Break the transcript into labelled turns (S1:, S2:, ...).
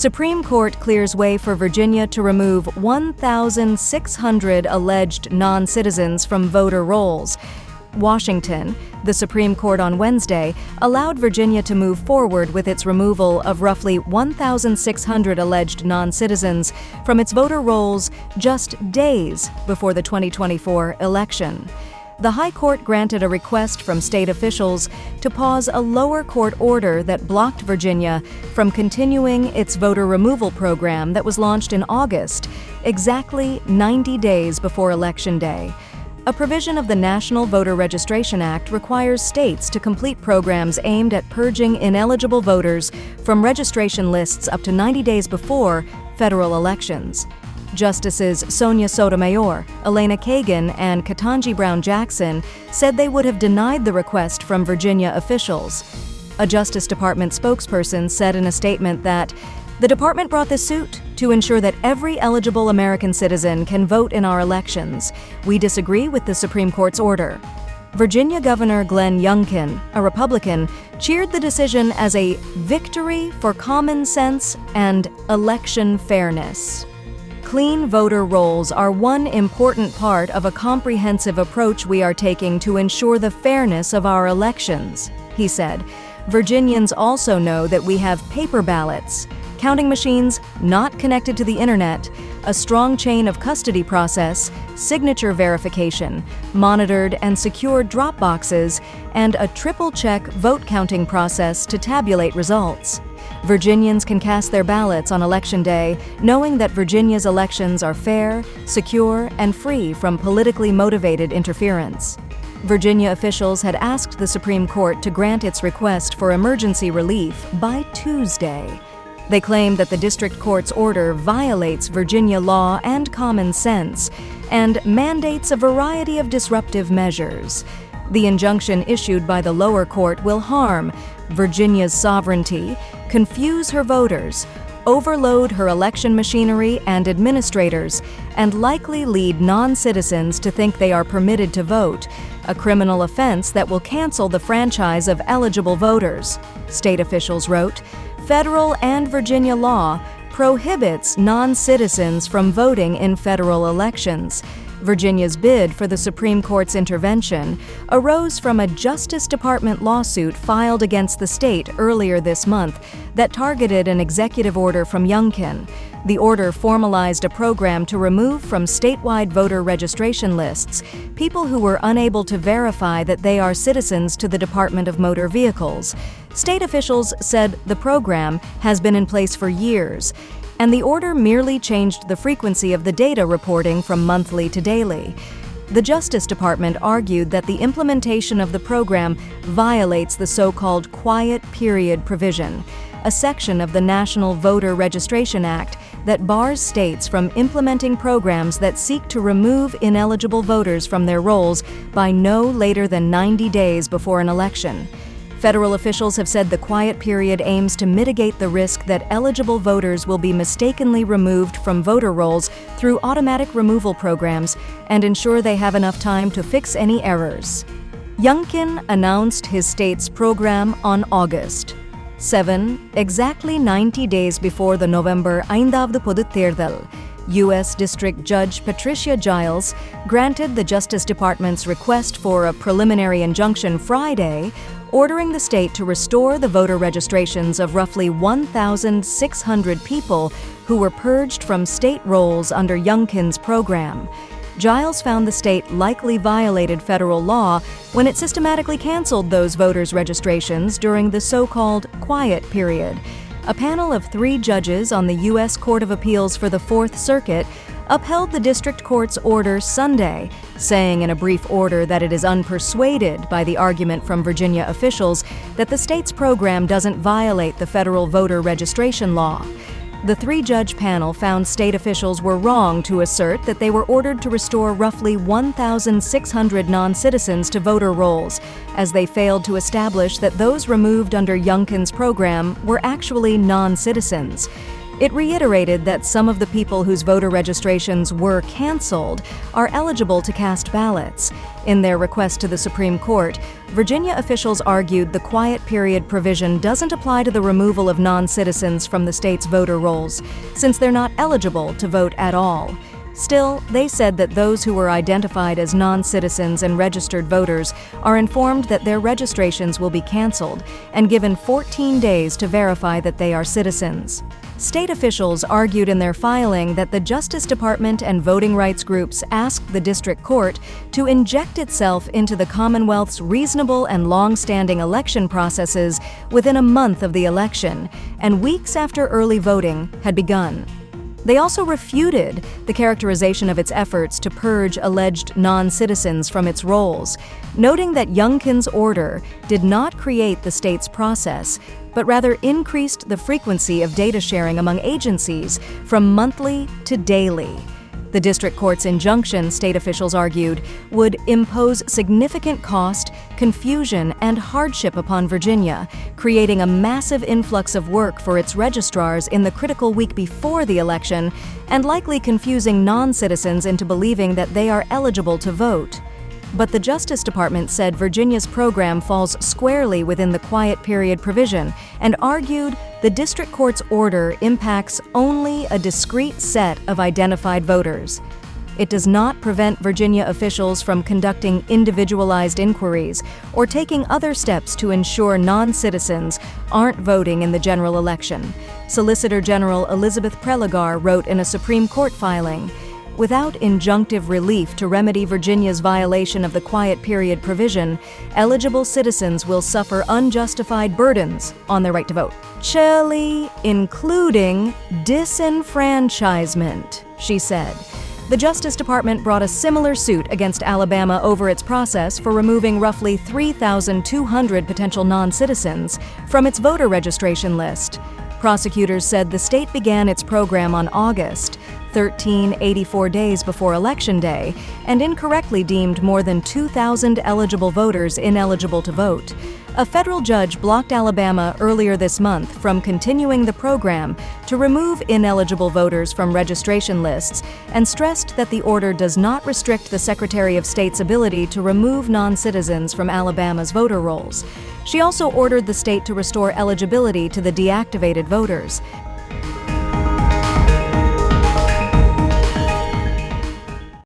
S1: Supreme Court clears way for Virginia to remove 1,600 alleged non-citizens from voter rolls. Washington, the Supreme Court on Wednesday, allowed Virginia to move forward with its removal of roughly 1,600 alleged non-citizens from its voter rolls just days before the 2024 election. The High Court granted a request from state officials to pause a lower court order that blocked Virginia from continuing its voter removal program that was launched in August, exactly 90 days before Election Day. A provision of the National Voter Registration Act requires states to complete programs aimed at purging ineligible voters from registration lists up to 90 days before federal elections. Justices Sonia Sotomayor, Elena Kagan, and Ketanji Brown Jackson said they would have denied the request from Virginia officials. A Justice Department spokesperson said in a statement that the department brought this suit to ensure that every eligible American citizen can vote in our elections. We disagree with the Supreme Court's order. Virginia Governor Glenn Youngkin, a Republican, cheered the decision as a victory for common sense and election fairness. Clean voter rolls are one important part of a comprehensive approach we are taking to ensure the fairness of our elections, he said. Virginians also know that we have paper ballots, counting machines not connected to the internet, a strong chain of custody process, signature verification, monitored and secured drop boxes, and a triple-check vote counting process to tabulate results. Virginians can cast their ballots on Election Day, knowing that Virginia's elections are fair, secure, and free from politically motivated interference. Virginia officials had asked the Supreme Court to grant its request for emergency relief by Tuesday. They claimed that the district court's order violates Virginia law and common sense and mandates a variety of disruptive measures. The injunction issued by the lower court will harm Virginia's sovereignty, confuse her voters, overload her election machinery and administrators, and likely lead non-citizens to think they are permitted to vote, a criminal offense that will cancel the franchise of eligible voters. State officials wrote, federal and Virginia law prohibits non-citizens from voting in federal elections. Virginia's bid for the Supreme Court's intervention arose from a Justice Department lawsuit filed against the state earlier this month that targeted an executive order from Youngkin. The order formalized a program to remove from statewide voter registration lists people who were unable to verify that they are citizens to the Department of Motor Vehicles. State officials said the program has been in place for years, and the order merely changed the frequency of the data reporting from monthly to daily. The Justice Department argued that the implementation of the program violates the so-called quiet period provision, a section of the National Voter Registration Act that bars states from implementing programs that seek to remove ineligible voters from their rolls by no later than 90 days before an election. Federal officials have said the quiet period aims to mitigate the risk that eligible voters will be mistakenly removed from voter rolls through automatic removal programs and ensure they have enough time to fix any errors. Youngkin announced his state's program on August 7, exactly 90 days before the November 5th Podutterdal. U.S. District Judge Patricia Giles granted the Justice Department's request for a preliminary injunction Friday, ordering the state to restore the voter registrations of roughly 1,600 people who were purged from state rolls under Youngkin's program. Giles found the state likely violated federal law when it systematically canceled those voters' registrations during the so-called quiet period. A panel of 3 judges on the U.S. Court of Appeals for the Fourth Circuit upheld the district court's order Sunday, saying in a brief order that it is unpersuaded by the argument from Virginia officials that the state's program doesn't violate the federal voter registration law. The 3-judge panel found state officials were wrong to assert that they were ordered to restore roughly 1,600 non-citizens to voter rolls, as they failed to establish that those removed under Youngkin's program were actually non-citizens. It reiterated that some of the people whose voter registrations were canceled are eligible to cast ballots. In their request to the Supreme Court, Virginia officials argued the quiet period provision doesn't apply to the removal of non-citizens from the state's voter rolls, since they're not eligible to vote at all. Still, they said that those who were identified as non-citizens and registered voters are informed that their registrations will be canceled and given 14 days to verify that they are citizens. State officials argued in their filing that the Justice Department and voting rights groups asked the district court to inject itself into the Commonwealth's reasonable and long-standing election processes within a month of the election, and weeks after early voting had begun. They also refuted the characterization of its efforts to purge alleged non-citizens from its rolls, noting that Youngkin's order did not create the state's process, but rather increased the frequency of data sharing among agencies from monthly to daily. The district court's injunction, state officials argued, would impose significant cost, confusion, and hardship upon Virginia, creating a massive influx of work for its registrars in the critical week before the election, and likely confusing non-citizens into believing that they are eligible to vote. But the Justice Department said Virginia's program falls squarely within the quiet period provision and argued the district court's order impacts only a discrete set of identified voters. It does not prevent Virginia officials from conducting individualized inquiries or taking other steps to ensure non-citizens aren't voting in the general election. Solicitor General Elizabeth Prelogar wrote in a Supreme Court filing, "Without injunctive relief to remedy Virginia's violation of the quiet period provision, eligible citizens will suffer unjustified burdens on their right to vote, including disenfranchisement," she said. The Justice Department brought a similar suit against Alabama over its process for removing roughly 3,200 potential non-citizens from its voter registration list. Prosecutors said the state began its program on August, 84 days before Election Day, and incorrectly deemed more than 2,000 eligible voters ineligible to vote. A federal judge blocked Alabama earlier this month from continuing the program to remove ineligible voters from registration lists and stressed that the order does not restrict the Secretary of State's ability to remove non-citizens from Alabama's voter rolls. She also ordered the state to restore eligibility to the deactivated voters,